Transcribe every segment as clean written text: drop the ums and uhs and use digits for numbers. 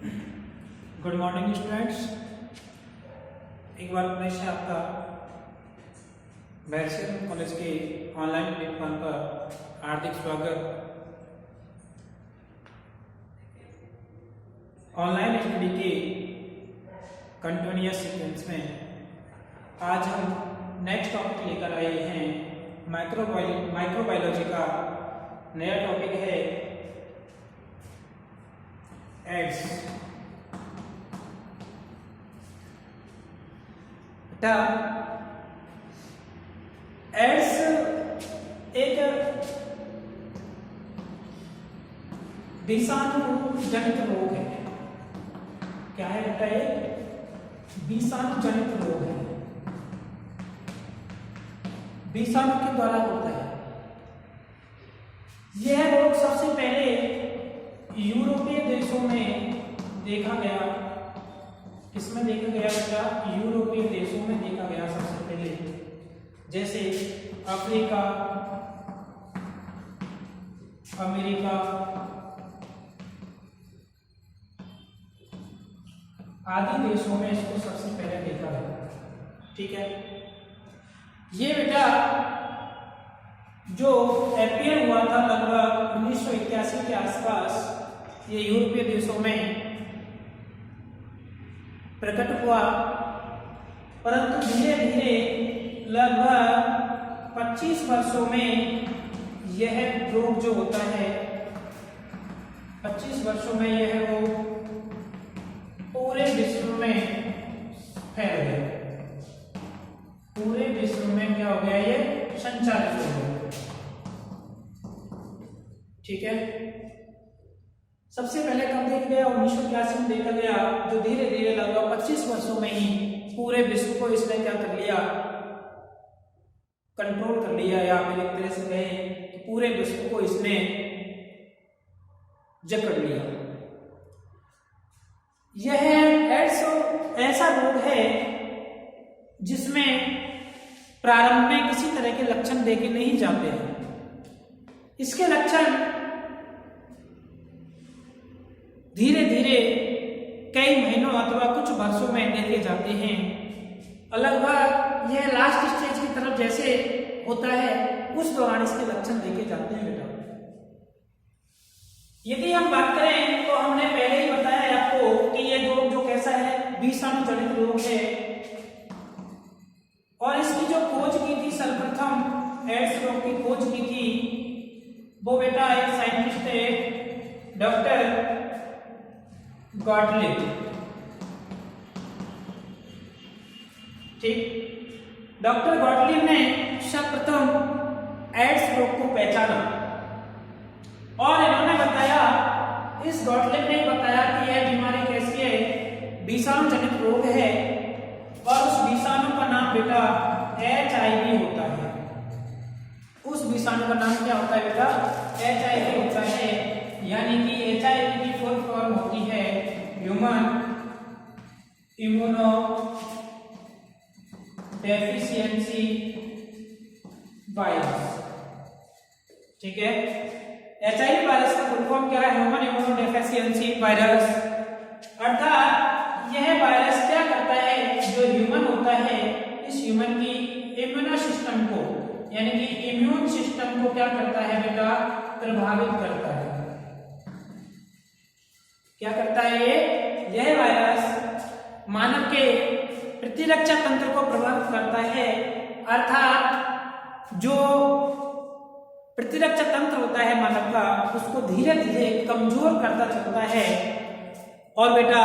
Good morning students. एक बार फिर से आपका बैरिस्टर कॉलेज के ऑनलाइन प्लेटफॉर्म पर हार्दिक स्वागत। ऑनलाइन स्टडी के कंटिन्यूअस सीक्वेंस में आज हम नेक्स्ट टॉपिक लेकर आए हैं। माइक्रोबायोलॉजी का नया टॉपिक है एड्स। एड्स एक विषाणु जनित रोग है। क्या है बेटा? एक विषाणु जनित रोग है, विषाणु के द्वारा होता है। यह रोग सबसे पहले यूरोपीय देशों में देखा गया। किसमें देखा गया बेटा? यूरोपीय देशों में देखा गया सबसे पहले, जैसे अफ्रीका, अमेरिका आदि देशों में इसको सबसे पहले देखा गया। ठीक है, ये बेटा जो अपियर हुआ था लगभग 1981 के आसपास, ये यूरोपीय देशों में प्रकट हुआ, परंतु धीरे धीरे लगभग 25 वर्षों में यह रोग जो होता है, 25 वर्षों में यह रोग पूरे विश्व में फैल गया। पूरे विश्व में क्या हो गया? ये संचालित हो गया। ठीक है, सबसे पहले कब देखा गया? 1981 में देखा गया, जो धीरे धीरे लगभग 25 वर्षों में ही पूरे विश्व को इसने क्या कर लिया? कंट्रोल कर लिया, या फिर एक तरह से कहें कि पूरे विश्व को इसने जकड़ लिया। यह एड्स ऐसा रोग है जिसमें प्रारंभ में किसी तरह के लक्षण देखे नहीं जाते हैं। इसके लक्षण धीरे धीरे कई महीनों अथवा कुछ वर्षों में देखे जाते हैं। लगभग यह लास्ट स्टेज की तरफ जैसे होता है, उस दौरान इसके लक्षण देखे जाते हैं बेटा। यदि हम बात करें तो हमने पहले ही बताया आपको कि यह रोग जो कैसा है, विषाणु जनित रोग है, और इसकी जो खोज की थी, सर्वप्रथम एड्स रोग की खोज की थी, वो बेटा एक साइंटिस्ट है, डॉक्टर गॉटलिब। ठीक, डॉक्टर गॉटलिब ने सर्वप्रथम एड्स रोग को पहचाना, और इन्होंने बताया, इस गॉटलिब ने बताया कि यह बीमारी कैसी है, विषाणु जनित रोग है, और उस विषाणु का नाम बेटा HIV होता है। उस विषाणु का नाम क्या होता है बेटा? HIV होता है। यानी कि HIV की फुल फॉर्म होती है ह्यूमन इम्यूनो डेफिशिएंसी वायरस। ठीक है, HIV वायरस का फुल फॉर्म क्या है? Human immuno deficiency virus. अर्थात यह वायरस क्या करता है? जो ह्यूमन होता है, इस ह्यूमन की इम्यूनो सिस्टम को, यानी कि इम्यून सिस्टम को क्या करता है बेटा? प्रभावित करता है। क्या करता है यह वायरस? मानव के प्रतिरक्षा तंत्र को प्रभावित करता है। अर्थात जो प्रतिरक्षा तंत्र होता है मानव का, उसको धीरे धीरे कमजोर करता चलता है। और बेटा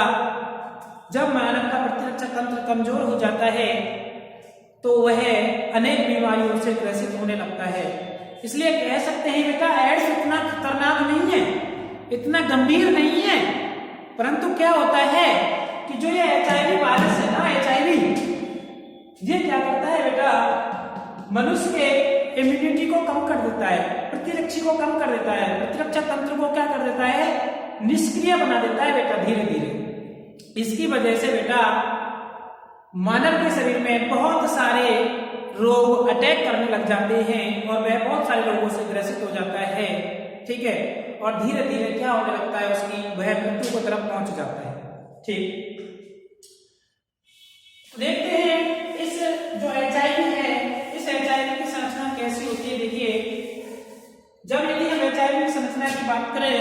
जब मानव का प्रतिरक्षा तंत्र कमजोर हो जाता है तो वह अनेक बीमारियों से ग्रसित होने लगता है। इसलिए कह सकते हैं बेटा एड्स इतना खतरनाक नहीं है, इतना गंभीर नहीं है, परंतु क्या होता है कि जो ये HIV वायरस है ना, HIV, ये क्या करता है बेटा? मनुष्य के इम्यूनिटी को कम कर देता है, प्रतिरक्षा को कम कर देता है, प्रतिरक्षा तंत्र को क्या कर देता है? निष्क्रिय बना देता है बेटा धीरे धीरे। इसकी वजह से बेटा मानव के शरीर में बहुत सारे रोग अटैक करने लग जाते हैं और वह बहुत सारे लोगों से ग्रसित हो जाता है। ठीक है, और धीरे धीरे क्या होने लगता है, उसकी वह मृत्यु को तरफ पहुंच जाता है। ठीक, देखते हैं इस जो HIV है, इस HIV की संरचना कैसी होती है। देखिए, जब यदि हम HIV की संरचना की बात करें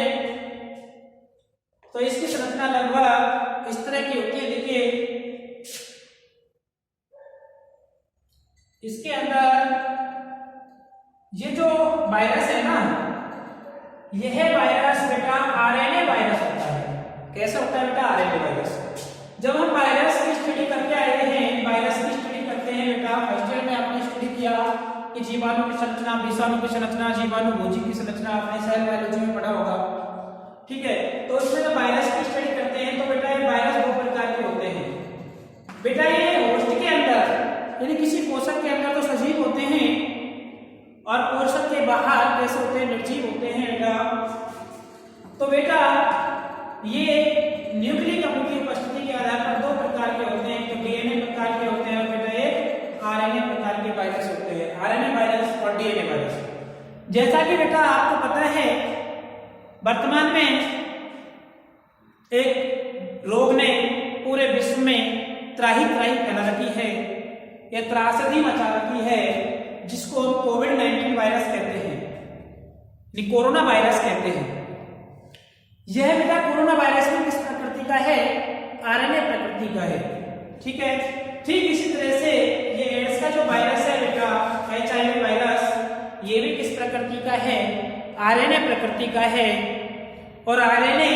तो इसकी संरचना लगभग इस तरह की होती है। देखिए, इसके अंदर ये जो वायरस है ना, यह वायरस बेटा RNA वायरस होता है। कैसा होता है बेटा? RNA virus. जब हम वायरस की स्टडी करके आए हैं, वायरस की स्टडी करते हैं बेटा, फर्स्ट ईयर में आपने स्टडी किया कि जीवाणु की संरचना, विषाणु की संरचना, जीवाणु भोजी की संरचना, आपने सेल बायोलॉजी में पढ़ा होगा। ठीक है, तो उसमें जब वायरस की स्टडी करते हैं तो बेटा ये वायरस दो प्रकार के होते हैं। बेटा ये होस्ट के अंदर यानी किसी पोषक के अंदर तो सजीव होते हैं और पोषक के बाहर कैसे होते हैं? निर्जीव होते हैं बेटा। तो बेटा ये न्यूक्लिक अणु की उपस्थिति के आधार पर दो प्रकार के होते हैं, तो DNA प्रकार के होते हैं और बेटा ये RNA प्रकार के वायरस होते हैं, RNA वायरस और DNA वायरस। जैसा कि बेटा आपको पता है, वर्तमान में एक रोग ने पूरे विश्व में त्राही फैला रखी है, यह त्रासदी मचा रखी है, जिसको कोविड-19 वायरस कहते हैं, कोरोना वायरस कहते हैं। यह बेटा कोरोना वायरस में किस प्रकृति का है? RNA प्रकृति का है। ठीक है, ठीक इसी तरह से ये एड्स का जो वायरस है बेटा, HIV वायरस, ये भी किस प्रकृति का है? RNA प्रकृति का है। और RNA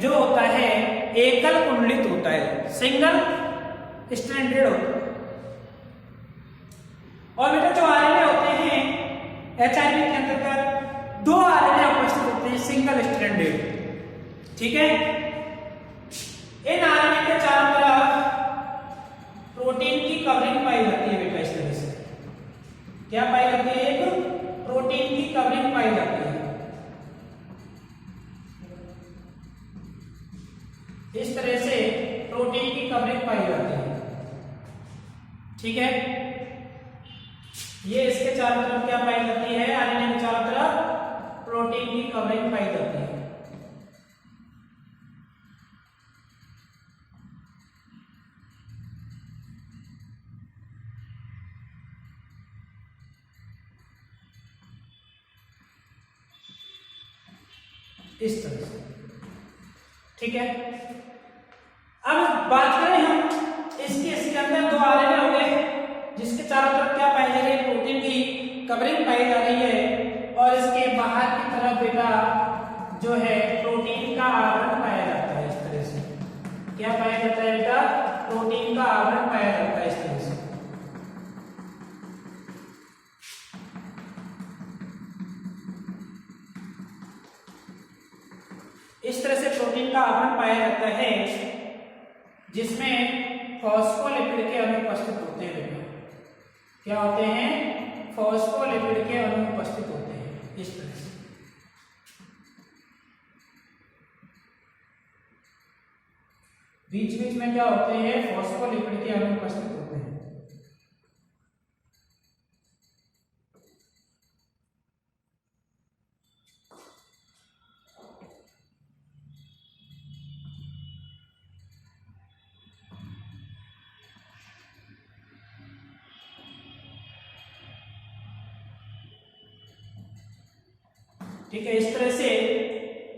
जो होता है एकल कुंडलित होता है, सिंगल स्ट्रैंडेड होता है। और बेटा जो RNA होते हैं HIV के अंतर्गत दो RNA उपस्थित होते हैं, सिंगल स्ट्रैंडेड। ठीक है, इन RNA के चारों तरफ प्रोटीन की कवरिंग पाई जाती है बेटा। इस तरह से क्या पाई जाती है? एक प्रोटीन की कवरिंग पाई जाती है। इस तरह से प्रोटीन की कवरिंग पाई जाती है। ठीक है, ये इसके चारों तरफ क्या पाई जाती है? RNA के चारों तरफ प्रोटीन की कवरिंग पाई जाती है। इस तरह से। ठीक है, अब बात करें हम इसके अंदर दो RNA हो गए, जिसके चारों तरफ क्या पाई जा रही है? प्रोटीन की कवरिंग पाई जा रही है, और इसके बाहर की तरफ बेटा जो है प्रोटीन का आवरण पाया जाता है। इस तरह से क्या पाया जाता है बेटा? प्रोटीन का आवरण पाया जाता है। इस तरह से प्रोटीन का आवरण पाया जाता है, जिसमें फॉस्फोलिपिड के अणु उपस्थित होते हैं बेटा। क्या होते हैं? फॉस्फोलिपिड के अणु उपस्थित होते हैं। इस तरह से बीच बीच में क्या होते हैं? फॉस्फोलिपिड के अणु उपस्थित होते हैं। ठीक है, इस तरह से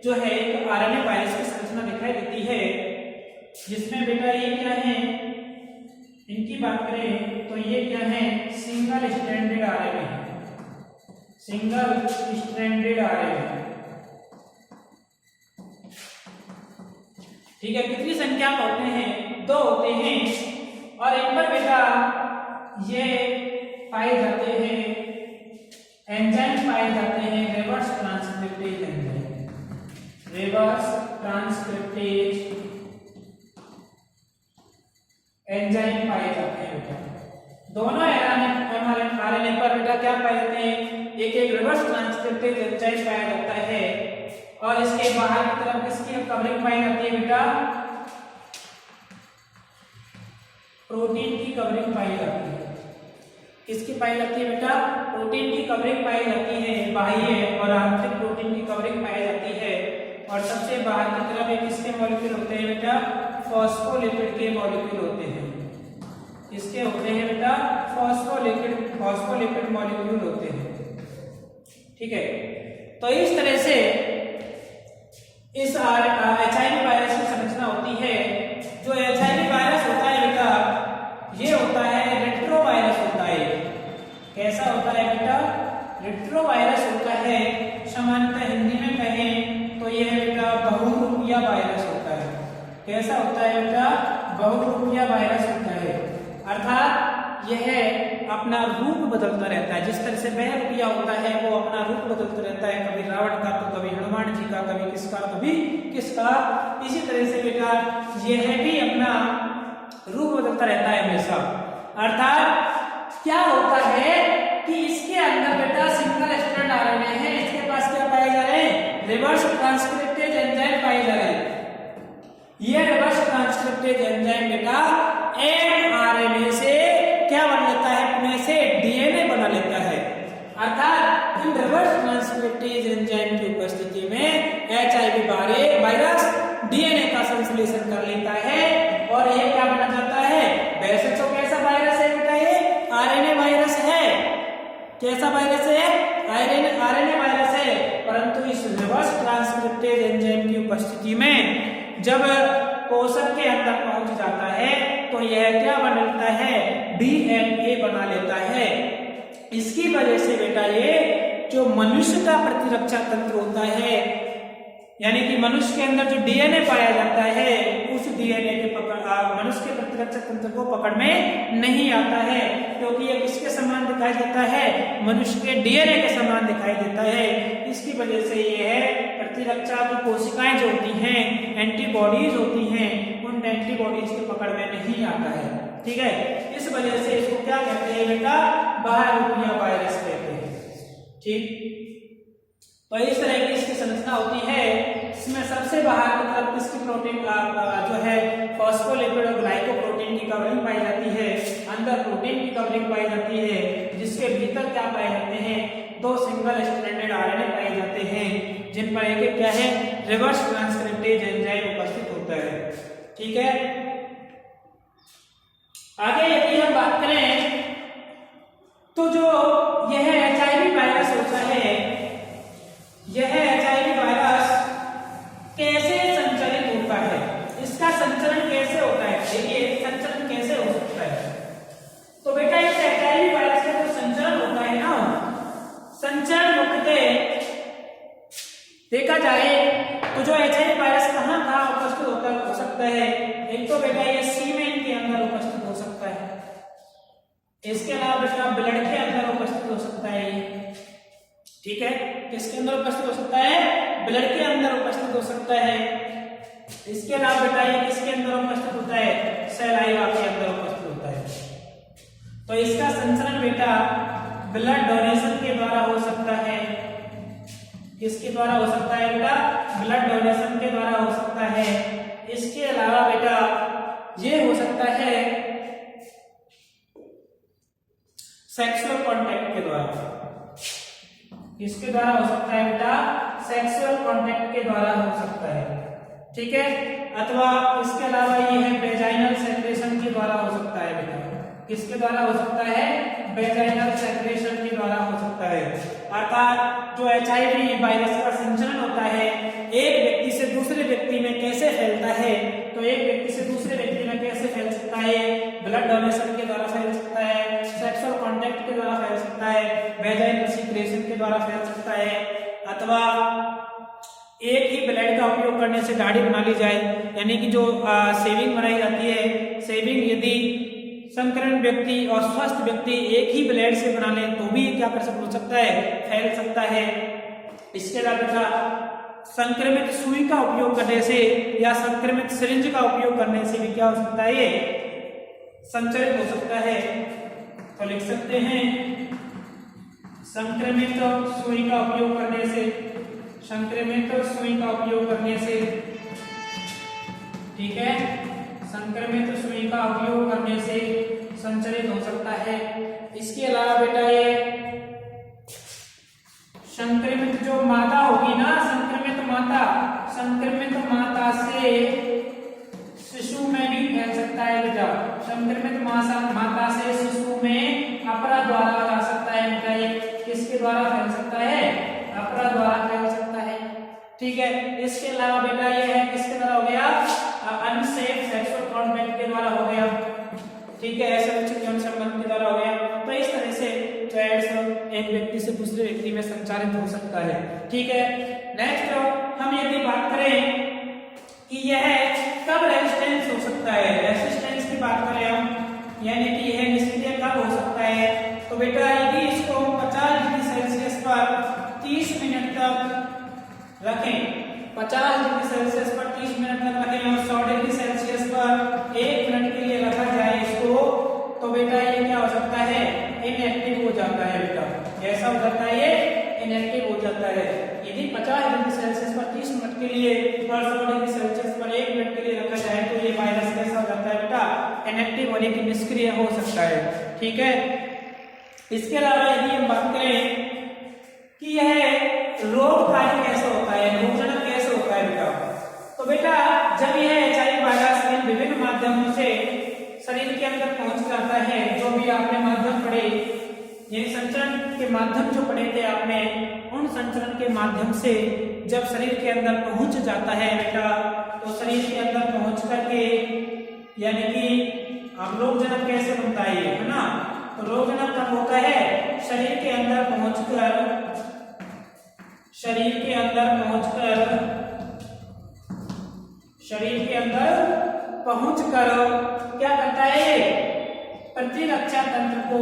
जो है एक RNA वायरस की संरचना दिखाई देती है, जिसमें बेटा ये क्या है? इनकी बात करें तो ये क्या है? Single stranded RNA, single stranded RNA। ठीक है, कितनी संख्या में होते हैं? दो होते हैं, और इन पर बेटा ये पाए जाते हैं एंजाइम पाए जाते हैं, reverse transcriptase enzyme, reverse transcriptase enzyme पाए जाते हैं बेटा। दोनों RNA पर बेटा क्या पाए जाते हैं? एक एक रिवर्स ट्रांसक्रिप्टेज एंजाइम पाया जाता है, और इसके बाहर की तरफ किसकी कवरिंग पाई जाती है बेटा? प्रोटीन की कवरिंग पाई जाती है। किसकी पाई जाती है बेटा? प्रोटीन की कवरिंग पाई जाती है, बाह्य और आंतरिक प्रोटीन की कवरिंग पाई जाती है। और सबसे बाहर की तरफ एक किसके मॉलिक्यूल होते हैं बेटा? फॉस्फोलिपिड के मॉलिक्यूल होते हैं। किसके होते हैं बेटा? फॉस्फोलिपिड मॉलिक्यूल होते हैं। ठीक है, तो इस तरह से इस HIV वायरस की संरचना होती है। जो HIV वायरस होता है बेटा, ये होता है रेट्रोवायरस होता है। कैसा होता है बेटा? रेट्रोवायरस होता है। सामान्यतः हिंदी में कहें तो यह बेटा बहुरूपिया वायरस होता है। कैसा होता है बेटा? बहुरूपिया वायरस होता है, अर्थात यह अपना रूप बदलता रहता है। जिस तरह से बहुरूपिया होता है वो अपना रूप बदलता रहता है, कभी रावण का तो कभी हनुमान जी का, कभी किसका कभी किसका। इसी तरह से बेटा यह भी अपना रूप बदलता रहता है हमेशा। अर्थात क्या होता है कि इसके अंदर बेटा सिंगल स्ट्रैंड आरएनए है, इसके पास क्या पाए जा रहे हैं? रिवर्स ट्रांसक्रिप्टेज एंजाइम पाए जा रहे हैं। ये रिवर्स ट्रांसक्रिप्टेज एंजाइम बेटा mRNA से क्या बना लेता है? अपने से DNA बना लेता है। अर्थात इन रिवर्स ट्रांसक्रिप्टेज एंजाइम की उपस्थिति में HIV वायरस DNA का संश्लेषण कर लेता है और यह क्या बना जाता है? वैसे तो कैसा वायरस है बेटा? ये RNA वायरस है। कैसा वायरस है? RNA वायरस है, परंतु इस रिवर्स ट्रांसक्रिप्टेज एंजाइम की उपस्थिति में जब कोशिका के अंदर पहुंच जाता है तो यह क्या बना लेता है? DNA बना लेता है। इसकी वजह से बेटा ये जो मनुष्य का प्रतिरक्षा तंत्र होता है, यानी कि मनुष्य के अंदर जो DNA पाया जाता है, उस DNA के मनुष्य के प्रतिरक्षा तंत्र को पकड़ में नहीं आता है, क्योंकि ये किसके समान दिखाई देता है? मनुष्य के DNA के समान दिखाई देता है। इसकी वजह से यह प्रतिरक्षा की कोशिकाएं जो होती हैं, एंटीबॉडीज होती हैं, उन एंटीबॉडीज के पकड़ में नहीं आता है। ठीक है, इस वजह से इसको क्या कहते हैं बेटा? बहुरूपिया वायरस कहते हैं। ठीक, तो इस तरह की इसकी संरचना होती है। इसमें सबसे बाहर की तरफ किसकी प्रोटीन जो है फॉस्फोलिपिड और ग्लाइकोप्रोटीन की कवरिंग पाई जाती है, अंदर प्रोटीन की कवरिंग पाई जाती है, जिसके भीतर क्या पाए जाते हैं? 2 सिंगल स्ट्रैंडेड RNA पाए जाते हैं, जिन पर एक क्या है? रिवर्स ट्रांसक्रिप्टेज एंजाइम उपस्थित होता है। ठीक है, आगे यदि हम बात करें तो जो यह HIV वायरस होता है, यह HIV वायरस कैसे संचरित होता है? इसका संचरण कैसे होता है? देखिए संचरण कैसे हो सकता है। तो बेटा इस HIV वायरस का जो संचरण होता है ना, संचरण मुख्यतः देखा जाए तो जो HIV वायरस कहाँ उपस्थित हो सकता है? एक तो बेटा ये सीमेन के अंदर उपस्थित हो सकता है, इसके अलावा बेटा ब्लड के अंदर उपस्थित हो सकता है। ठीक है, किसके अंदर उपस्थित हो सकता है? ब्लड के अंदर उपस्थित हो सकता है। इसके अलावा बेटा ये किसके अंदर उपस्थित होता है? सलाइवा के अंदर उपस्थित होता है। तो इसका संचरण बेटा ब्लड डोनेशन के द्वारा हो सकता है। किसके द्वारा हो सकता है बेटा? ब्लड डोनेशन के द्वारा हो सकता है। इसके अलावा बेटा ये हो सकता है सेक्सुअल कांटेक्ट के द्वारा। किसके द्वारा हो सकता है बेटा? सेक्सुअल कांटेक्ट के द्वारा हो सकता है। ठीक है, अथवा इसके अलावा ये है वेजाइनल सेक्रेशन के द्वारा हो सकता है बेटा। किसके द्वारा हो सकता है? वेजाइनल सेक्रेशन के द्वारा हो सकता है। अर्थात जो HIV वायरस का संचरण होता है एक व्यक्ति से दूसरे व्यक्ति में कैसे फैलता है? तो एक व्यक्ति से दूसरे व्यक्ति में कैसे फैल सकता है? ब्लड डोनेशन के द्वारा फैल सकता है, सेक्सुअल कांटेक्ट के द्वारा फैल सकता है, वेजाइनल सेक्रेशन के द्वारा फैल सकता है, अथवा एक ही ब्लेड का उपयोग करने से दाढ़ी बना ली जाए, यानी कि जो शेविंग बनाई जाती है, शेविंग यदि संक्रमित व्यक्ति और स्वस्थ व्यक्ति एक ही ब्लेड से बना ले तो भी क्या हो सकता है? फैल सकता है। इसके अलावा संक्रमित सुई का उपयोग करने से या संक्रमित सिरिंज का उपयोग करने से भी क्या हो सकता है? ये संचरित हो सकता है। तो लिख सकते हैं संक्रमित सुई का उपयोग करने से, संक्रमित सुई का उपयोग करने से, ठीक है, संक्रमित सुई का उपयोग करने से संचरित हो सकता है। इसके अलावा बेटा ये संक्रमित जो माता होगी ना, संक्रमित माता से शिशु में भी फैल सकता है बेटा। संक्रमित माता से शिशु में अपरा द्वारा जा सकता है बेटा। ये किसके द्वारा फैल सकता है? अपरा द्वारा फैल सकता है। ठीक है, इसके अलावा बेटा ये है किसके द्वारा हो गया? अनसेफ सेक्सुअल कॉन्टैक्ट के द्वारा हो गया। ठीक है, ऐसे बच्चे यौन संबंध के द्वारा हो गया। तो इस तरह से जो है एक व्यक्ति से दूसरे व्यक्ति में संचारित हो सकता है। ठीक है, नेक्स्ट हम यदि बात करें कि यह कब रेजिस्टेंस हो सकता है, रेजिस्टेंस की बात करें हम, यानी कि यह निष्क्रिय कब हो सकता है, तो बेटा यदि इसको 50 डिग्री सेल्सियस पर 30 मिनट तक रखें, 50 डिग्री सेल्सियस पर 30 मिनट तक रखें और 100 डिग्री सेल्सियस पर 1 मिनट के लिए रखा जाए इसको, तो बेटा ये क्या हो सकता है? इनएक्टिव हो जाता है बेटा। कैसा हो जाता है? ये इनएक्टिव हो जाता है। यदि 50 डिग्री सेल्सियस पर 30 मिनट के लिए और 100 डिग्री सेल्सियस पर 1 मिनट के लिए रखा जाए तो ये वायरस कैसा हो जाता है बेटा? इनएक्टिव होने की निष्क्रिय हो सकता है। ठीक है, इसके अलावा यदि हम बात करें कि यह रोगकारी कैसे होता है, रोगजनक कैसे होता है बेटा, तो बेटा जब यह HIV वायरस इन विभिन्न माध्यमों से शरीर के अंदर पहुंच जाता है, जो भी आपने माध्यम पढ़े, ये संचरण के माध्यम जो पढ़े थे आपने, उन संचरण के माध्यम से जब शरीर के अंदर पहुंच जाता है बेटा, तो शरीर के अंदर पहुंच करके यानी कि हम रोगजनक कैसे बनता है ना, तो रोगजनक कब होता है? शरीर के अंदर पहुंचकर क्या करता है? प्रतिरक्षा तंत्र को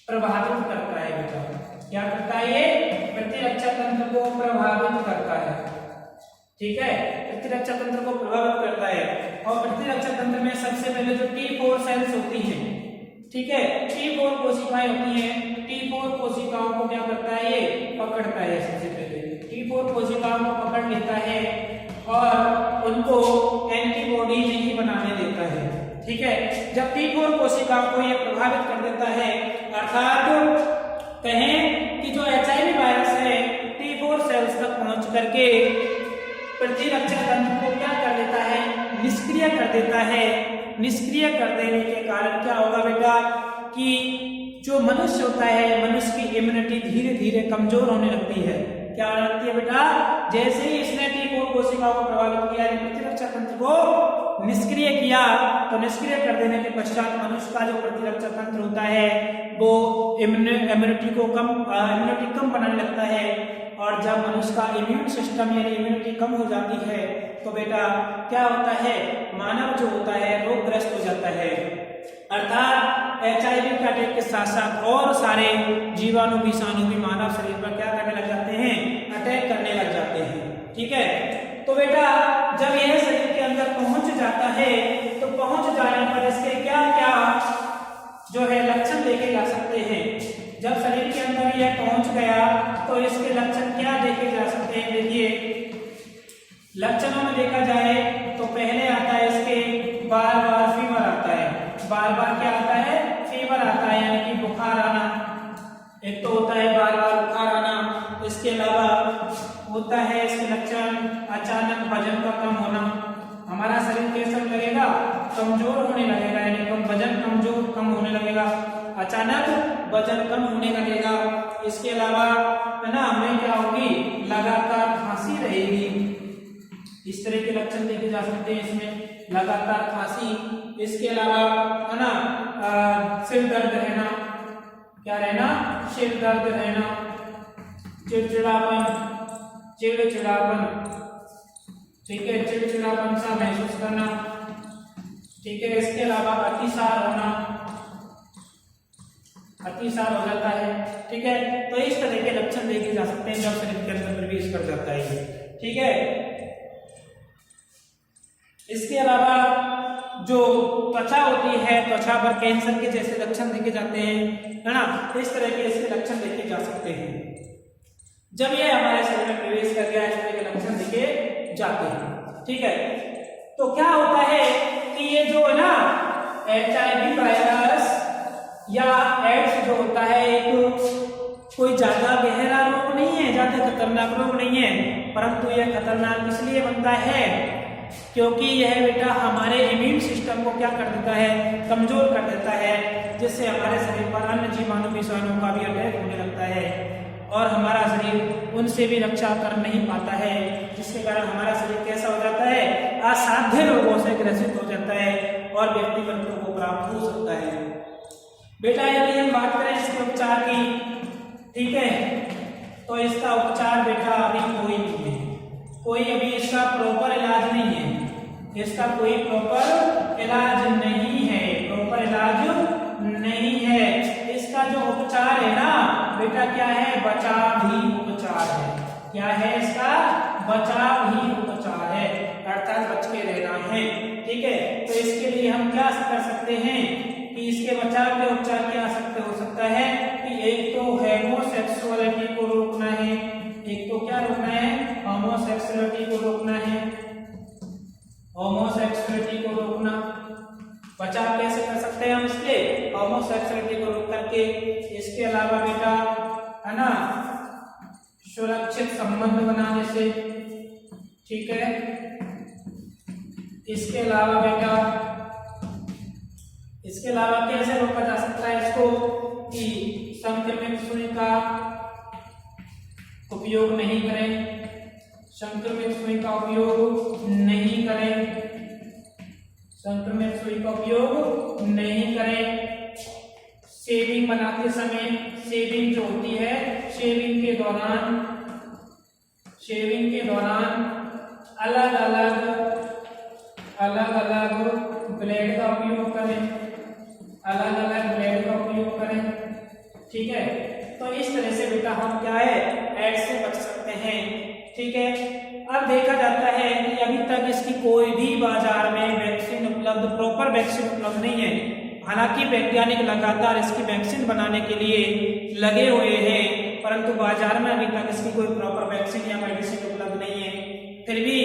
प्रभावित करता है बेटा। क्या करता है? ये प्रतिरक्षा तंत्र को प्रभावित करता है। ठीक है, प्रतिरक्षा तंत्र को प्रभावित करता है। और प्रतिरक्षा तंत्र में सबसे पहले जो T4 सेल्स होती हैं, ठीक है, T4 कोशिकाएं होती हैं, T4 कोशिकाओं को क्या करता है? ये पकड़ता है। सबसे पहले T4 कोशिकाओं को पकड़ लेता है और उनको एंटीबॉडी नहीं बनाने देता है। ठीक है, जब T4 कोशिकाओं को ये प्रभावित कर देता है, अर्थात कहें कि जो HIV वायरस है T4 सेल्स तक पहुंच करके प्रतिरक्षा तंत्र को क्या कर देता है? निष्क्रिय कर देता है। निष्क्रिय कर देने के कारण क्या होगा बेटा कि जो मनुष्य होता है, मनुष्य की इम्यूनिटी धीरे धीरे कमजोर होने लगती है। क्या लगती है बेटा? जैसे ही इसने T4 कोशिकाओं को प्रभावित किया, प्रतिरक्षा तंत्र को निष्क्रिय किया, तो निष्क्रिय कर देने के पश्चात मनुष्य का जो प्रतिरक्षा तंत्र होता है वो इम्यूनिटी कम बनाने लगता है। और जब मनुष्य का इम्यून सिस्टम यानी इम्यूनिटी कम हो जाती है तो बेटा क्या होता है? मानव जो होता है रोगग्रस्त हो जाता है। अर्थात HIV के अटैक के साथ साथ और सारे जीवाणु विषाणु भी मानव शरीर पर क्या करने लग जाते हैं? अटैक करने लग जाते हैं। ठीक है, तो बेटा जब यह शरीर के अंदर पहुंच जाता है तो पहुंच जाने पर इसके क्या क्या जो है लक्षण देखे जा सकते हैं। जब शरीर के अंदर यह पहुंच गया तो इसके लक्षण क्या देखे जा सकते हैं? देखिए, लक्षणों में देखा जाए तो पहले आता है इसके बार बार फीवर आता है। बार बार क्या आता है? फीवर आता है, यानी कि बुखार आना। एक तो होता है बार बार बुखार आना, इसके अलावा होता है इसके लक्षण अचानक वजन का कम होना। हमारा शरीर कैसा लगेगा? कमजोर होने लगेगा, यानी वजन कम होने लगेगा, अचानक वजन कम होने लगेगा। इसके अलावा है ना, हमें क्या होगी? लगातार खांसी रहेगी। इस तरह के लक्षण देखे जा सकते हैं इसमें, लगातार खांसी। इसके अलावा है ना सिर दर्द रहना। क्या रहना? सिर दर्द रहना, चिड़चिड़ापन। ठीक है, चिड़चिड़ापन सा महसूस करना। ठीक है, इसके अलावा अतिसार होना, अतिसार हो जाता है। ठीक है, तो इस तरह के लक्षण देखे जा सकते हैं जब शरीर के अंदर प्रवेश कर जाता है। ठीक है, इसके अलावा जो त्वचा होती है, त्वचा पर कैंसर के जैसे लक्षण देखे जाते हैं, है ना, इस तरह के इसके लक्षण देखे जा सकते हैं। जब ये हमारे शरीर में प्रवेश कर गया, इस तरह के लक्षण देखे जाते हैं। ठीक है, तो क्या होता है कि ये जो है ना HIV वायरस या एड्स जो होता है एक कोई ज्यादा गहरा रोग नहीं है, ज्यादा खतरनाक रोग नहीं है, परंतु यह खतरनाक इसलिए बनता है क्योंकि यह बेटा हमारे इम्यून सिस्टम को क्या कर देता है, कमजोर कर देता है, जिससे हमारे शरीर पर अन्य जीवाणु विषाणुओं का भी अटैक होने लगता है और हमारा शरीर उनसे भी रक्षा कर नहीं पाता है, जिसके कारण हमारा शरीर कैसा हो जाता है, असाध्य रोगों से ग्रसित हो जाता है और व्यक्ति मृत्यु को प्राप्त हो सकता है। बेटा यदि हम बात करें इसके उपचार की, ठीक है, तो इसका उपचार बेटा अभी कोई नहीं है, कोई अभी इसका प्रॉपर इलाज नहीं है, इसका कोई प्रॉपर इलाज नहीं है, प्रॉपर इलाज नहीं है। इसका जो उपचार है ना बेटा क्या है, बचाव ही उपचार है। क्या है इसका, बचाव ही उपचार है, अर्थात बच के रहना है, ठीक है। तो इसके लिए हम क्या कर सकते हैं कि इसके बचाव के उपचार क्या हो सकता है कि एक तो होमोसेक्सुअलिटी को रोकना है, एक तो क्या रोकना है, होमोसेक्सुअलिटी को रोकना है, होमोसेक्सुअलिटी को रोकना। बचाव कैसे कर सकते हैं हम इसके, होमोसेक्सुअलिटी को रोक करके। इसके अलावा बेटा है ना सुरक्षित संबंध बनाने से, ठीक है। इसके अलावा बेटा इसके अलावा कैसे रोका जा सकता है इसको कि संक्रमित सुई का उपयोग नहीं करें, संक्रमित सुई का उपयोग नहीं करें, संक्रमित सुई का उपयोग नहीं करें। शेविंग बनाते समय, शेविंग जो होती है, शेविंग के दौरान अलग अलग ब्लेड का उपयोग करें, अलग अलग ब्लेड का उपयोग करें, ठीक है। तो इस तरह से बेटा हम क्या है, एड्स से बच सकते हैं, ठीक है। अब देखा जाता है कि अभी तक इसकी कोई भी बाजार में वैक्सीन उपलब्ध, प्रॉपर वैक्सीन उपलब्ध नहीं है। हालांकि वैज्ञानिक लगातार इसकी वैक्सीन बनाने के लिए लगे हुए हैं, परंतु बाजार में अभी तक इसकी कोई प्रॉपर वैक्सीन या मेडिसिन उपलब्ध नहीं है। फिर भी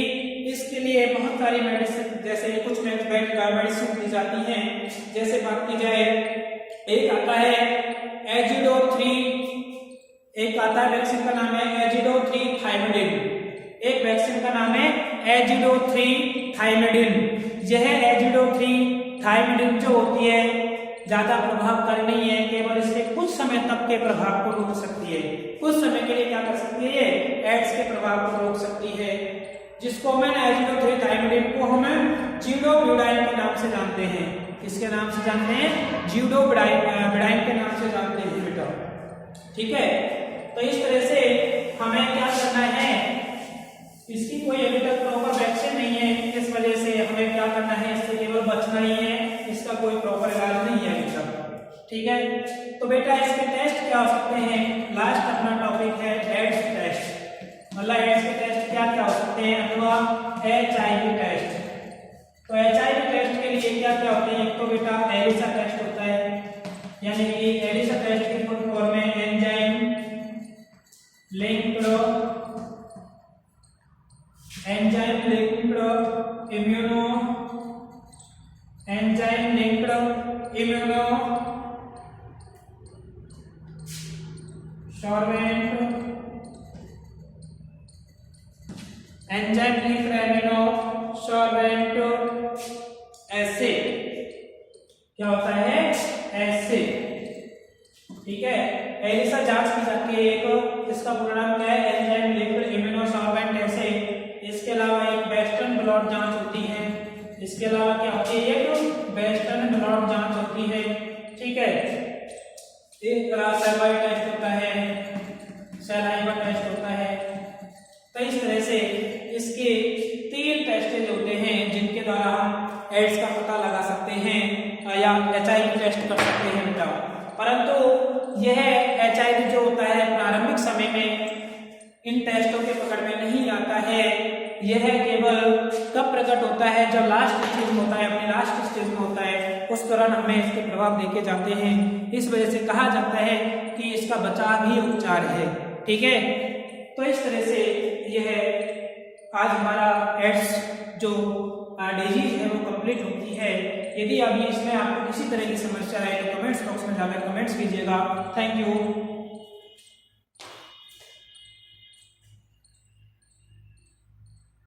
इसके लिए बहुत सारी मेडिसिन, जैसे कुछ मेडिसिन दी जाती हैं, जैसे बात की जाए, एक आता है एजिडो-3, एक आता है वैक्सीन का नाम है एजिडो-3 थाइमिडिन, एक वैक्सीन का नाम है एजिडो-3 थाइमिडिन। यह एजिडो-3 थाइमिडिन जो होती है ज्यादा प्रभावकारी नहीं है, केवल इससे कुछ समय तक के प्रभाव को रोक सकती है, कुछ समय के लिए क्या कर सकती है, एड्स के प्रभाव को रोक सकती है, जिसको हम एजिडो-3 थाइमिडिन को हम ज़िडोबिडाइन के नाम से जानते हैं। किसके नाम से जानते हैं, ज़िडोबिडाइन के नाम से जानते हैं बेटा, ठीक है। तो इस तरह से हमें क्या करना है, इसकी कोई अभी तक प्रॉपर वैक्सीन नहीं है, इस वजह से हमें क्या करना है, इससे केवल बचना ही है, इसका कोई प्रॉपर इलाज नहीं है अभी तक, ठीक है। तो बेटा इसके टेस्ट क्या हो सकते हैं, लास्ट अपना टॉपिक है एड्स टेस्ट, मतलब एड्स के टेस्ट क्या क्या हो सकते हैं, अथवा HIV टेस्ट। तो HIV टेस्ट के लिए क्या क्या होते हैं, एक तो बेटा एलिसा टेस्ट होता है, यानी कि एलिसा टेस्ट की फुल फॉर्म है enzyme linked immuno sorbent, enzyme linked immuno sorbent acid, क्या होता है, एसिड, ठीक है। एलिसा जांच की जाती है एक, जिसका पूरा नाम क्या है, enzyme linked immuno sorbent acid. इसके अलावा एक वेस्टर्न ब्लॉट जांच होती है, इसके अलावा क्या होती है, एक वेस्टर्न ब्लॉट जांच होती है, ठीक है। एक तरह सैलाइवा टेस्ट होता है, सैलाइवा टेस्ट होता है। तो इस तरह से इसके 3 टेस्ट होते हैं जिनके द्वारा हम एड्स का पता लगा सकते हैं या HIV टेस्ट कर सकते हैं बेटा। परंतु यह HIV जो होता है प्रारंभिक समय में इन टेस्टों के पकड़ में नहीं आता है, यह केवल कब प्रकट होता है, जब लास्ट स्टेज में होता है, अपनी लास्ट स्टेज में होता है, उस दौरान हमें इसके प्रभाव देखे जाते हैं। इस वजह से कहा जाता है कि इसका बचाव ही उपचार है, ठीक है। तो इस तरह से यह आज हमारा एड्स जो डिजीज है वो कंप्लीट होती है। यदि अभी इसमें आपको किसी तरह की समस्या है तो कमेंट्स बॉक्स में जाकर कमेंट्स कीजिएगा। Thank you.